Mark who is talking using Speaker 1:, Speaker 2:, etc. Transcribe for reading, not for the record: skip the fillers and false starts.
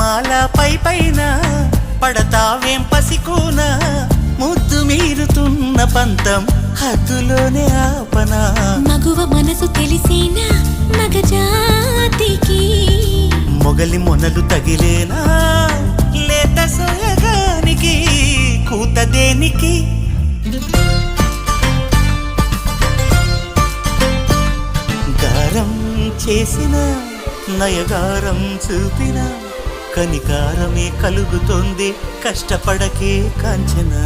Speaker 1: మాల పైన పడతావేం పసికూన ముద్దు మీరుతున్న పంతం హద్దులోనే ఆపనా
Speaker 2: మగువ మనసు తెలిసేనా మగజాతికి
Speaker 1: మొగలి మొనలు తగిలేనా లేత సోయగానికి కూత దేనికి గారం చేసిన నయగారం చూపిన కనికారమే కలుగుతోంది కష్టపడకే కాంచనా